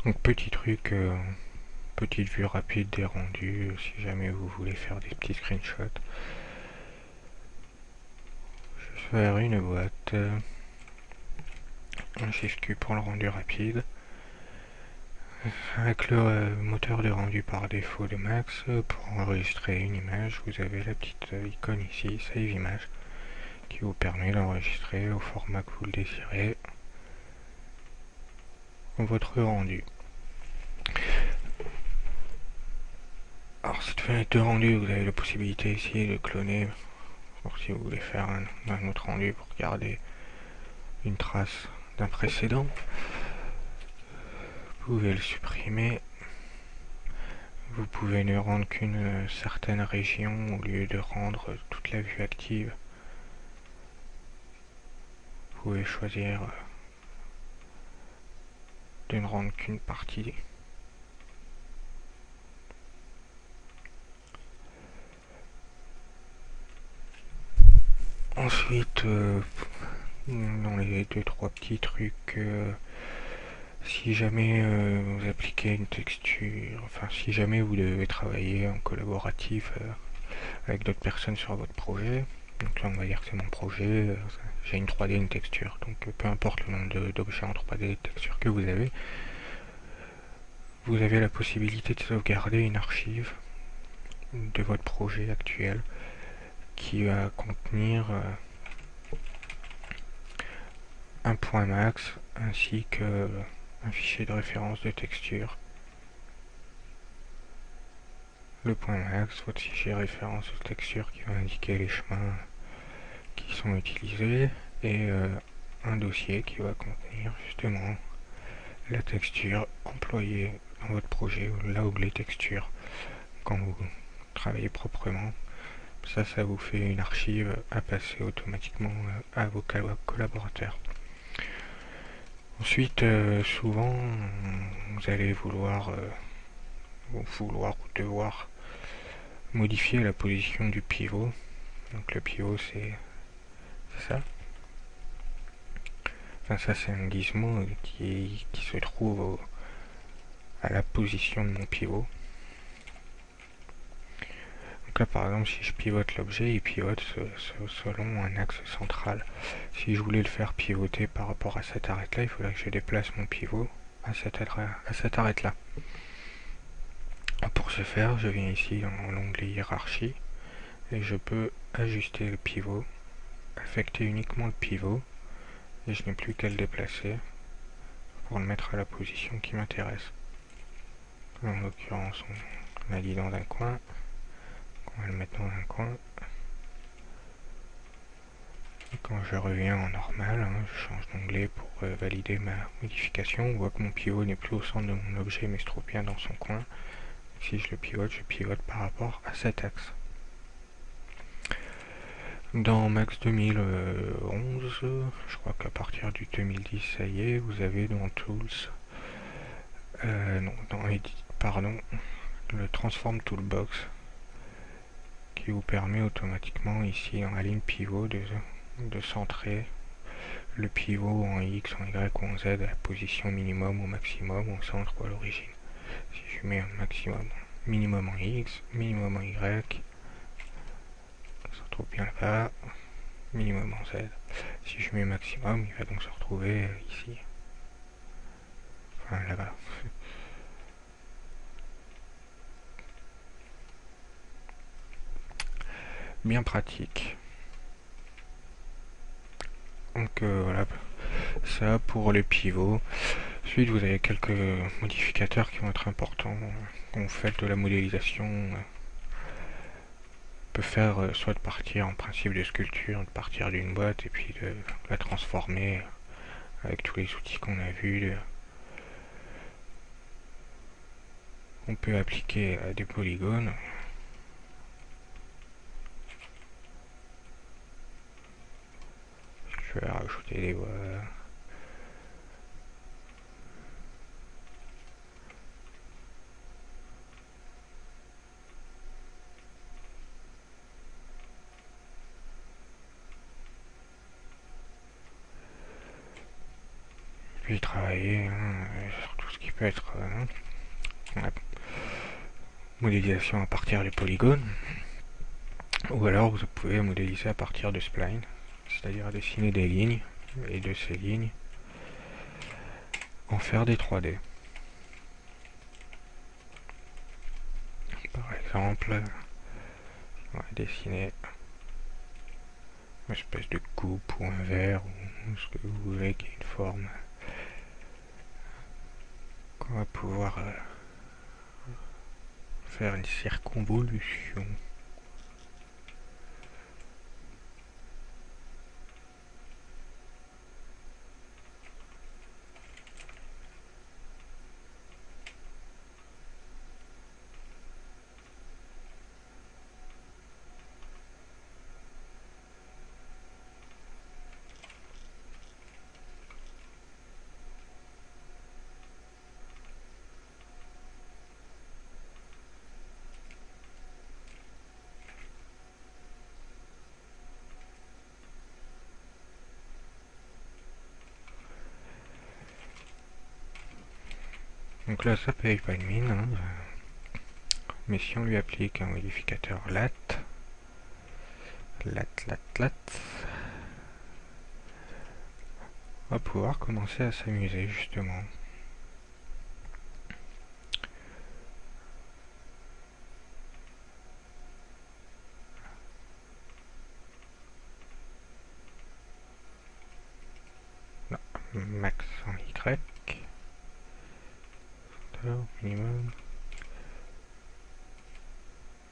Donc petit truc, petite vue rapide des rendus, si jamais vous voulez faire des petits screenshots. Je vais faire une boîte, un Shift Q pour le rendu rapide. Avec le moteur de rendu par défaut de Max, pour enregistrer une image, vous avez la petite icône ici, Save Image, qui vous permet d'enregistrer au format que vous le désirez votre rendu. Alors cette fenêtre de rendu, vous avez la possibilité ici de cloner, pour si vous voulez faire un autre rendu pour garder une trace d'un précédent. Vous pouvez le supprimer. Vous pouvez ne rendre qu'une certaine région au lieu de rendre toute la vue active. Vous pouvez choisir de ne rendre qu'une partie. Ensuite, dans les 2-3 petits trucs, si jamais vous appliquez une texture, enfin si jamais vous devez travailler en collaboratif avec d'autres personnes sur votre projet, donc là on va dire que c'est mon projet, j'ai une 3D, une texture, donc peu importe le nombre d'objets en 3D et de textures que vous avez la possibilité de sauvegarder une archive de votre projet actuel qui va contenir un point max ainsi que un fichier de référence de texture. Le point max, votre fichier de référence de texture qui va indiquer les chemins qui sont utilisés et un dossier qui va contenir justement la texture employée dans votre projet, là où les textures quand vous travaillez proprement. Ça vous fait une archive à passer automatiquement à vos collaborateurs. Ensuite, souvent, vous allez vouloir ou devoir modifier la position du pivot. Donc le pivot, c'est ça. Enfin, ça, c'est un gizmo qui se trouve à la position de mon pivot. Donc là, par exemple, si je pivote l'objet, il pivote selon un axe central. Si je voulais le faire pivoter par rapport à cette arête-là, il faudrait que je déplace mon pivot à cette arête-là. Pour ce faire, je viens ici dans l'onglet hiérarchie et je peux ajuster le pivot, affecter uniquement le pivot et je n'ai plus qu'à le déplacer pour le mettre à la position qui m'intéresse. En l'occurrence, on l'a dit dans un coin, on va le mettre dans un coin. Et quand je reviens en normal, je change d'onglet pour valider ma modification. On voit que mon pivot n'est plus au centre de mon objet mais se trouve bien dans son coin. Si je pivote par rapport à cet axe. Dans Max 2011, je crois qu'à partir du 2010, ça y est, vous avez dans Tools, non, dans Edit, pardon, le Transform Toolbox qui vous permet automatiquement ici dans la ligne pivot de centrer le pivot en X, en Y ou en Z à la position minimum ou maximum au centre ou à l'origine. Si je mets un maximum, minimum en X, minimum en Y, ça se retrouve bien là-bas, minimum en Z. Si je mets maximum, il va donc se retrouver ici. Enfin là-bas. Bien pratique. Donc voilà, ça pour les pivots. Ensuite vous avez quelques modificateurs qui vont être importants quand vous faites de la modélisation. Peut faire soit de partir en principe de sculpture, de partir d'une boîte et puis de la transformer avec tous les outils qu'on a vus. On peut appliquer des polygones. Je vais rajouter des voies. peut y travailler sur tout ce qui peut être la modélisation à partir des polygones, ou alors vous pouvez modéliser à partir de spline, c'est-à-dire dessiner des lignes et de ces lignes en faire des 3D. Par exemple, on va dessiner une espèce de coupe ou un verre ou ce que vous voulez qui ait une forme qu'on va pouvoir faire une circonvolution. Donc là ça paye pas de mine, hein. Mais si on lui applique un modificateur lat, on va pouvoir commencer à s'amuser justement. Non, max en Y, minimum,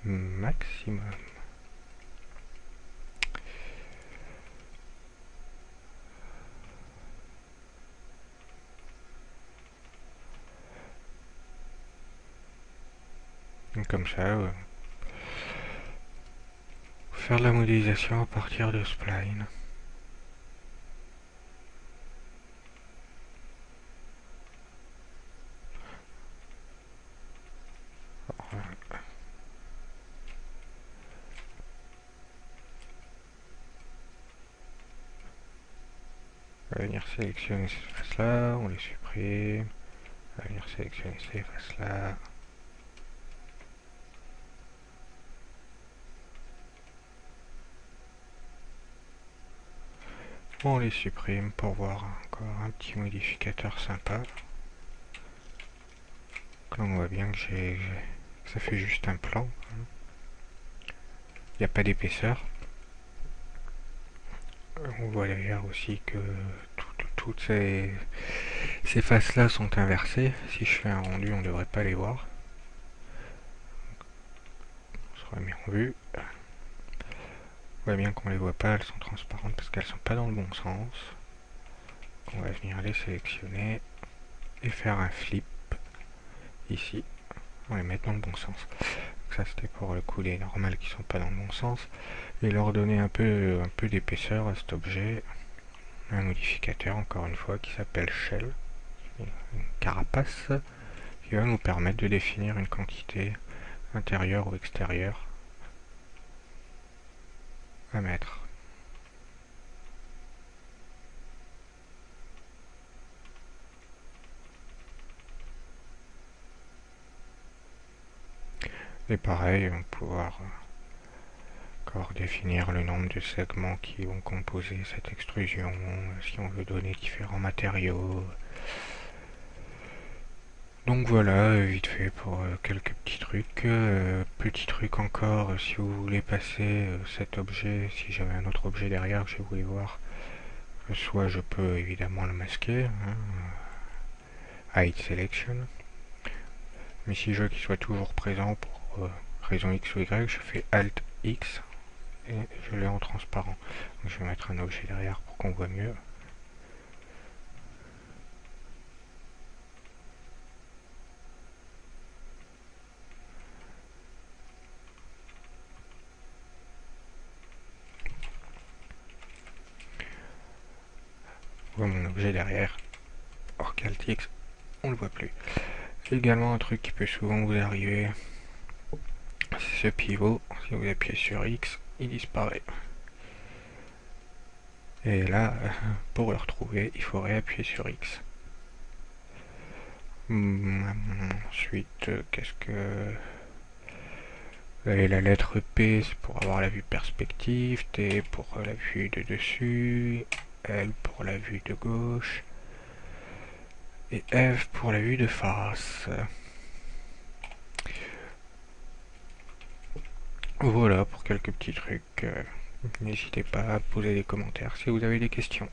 maximum. Donc comme ça, faire de la modélisation à partir de spline. On va venir sélectionner ces faces-là, on les supprime. On va venir sélectionner ces faces-là. On les supprime pour voir encore un petit modificateur sympa. Donc là on voit bien que ça fait juste un plan. Il n'y a pas d'épaisseur. On voit d'ailleurs aussi que toutes ces faces-là sont inversées. Si je fais un rendu, on ne devrait pas les voir. On se remet en vue. On voit bien qu'on les voit pas, elles sont transparentes parce qu'elles sont pas dans le bon sens. On va venir les sélectionner et faire un flip ici. On les met dans le bon sens. Donc ça c'était pour le coup les normales qui sont pas dans le bon sens. Et leur donner un peu d'épaisseur à cet objet. Un modificateur encore une fois qui s'appelle shell. Une carapace qui va nous permettre de définir une quantité intérieure ou extérieure à mettre. Et pareil, on va pouvoir encore définir le nombre de segments qui vont composer cette extrusion, si on veut donner différents matériaux. Donc voilà, vite fait pour quelques petits trucs. Petit truc encore, si vous voulez passer cet objet, si j'avais un autre objet derrière que je voulais voir, soit je peux évidemment le masquer, hide selection, mais si je veux qu'il soit toujours présent pour raison X ou Y, je fais Alt X et je l'ai en transparent. Donc je vais mettre un objet derrière pour qu'on voit mieux. On voit mon objet derrière. Or qu'Alt X, on le voit plus. Également un truc qui peut souvent vous arriver, c'est ce pivot. Si vous appuyez sur X, il disparaît. Et là, pour le retrouver, il faut réappuyer sur X. Ensuite, qu'est-ce que... Vous avez la lettre P, c'est pour avoir la vue perspective, T pour la vue de dessus, L pour la vue de gauche, et F pour la vue de face. Voilà pour quelques petits trucs. N'hésitez pas à poser des commentaires si vous avez des questions.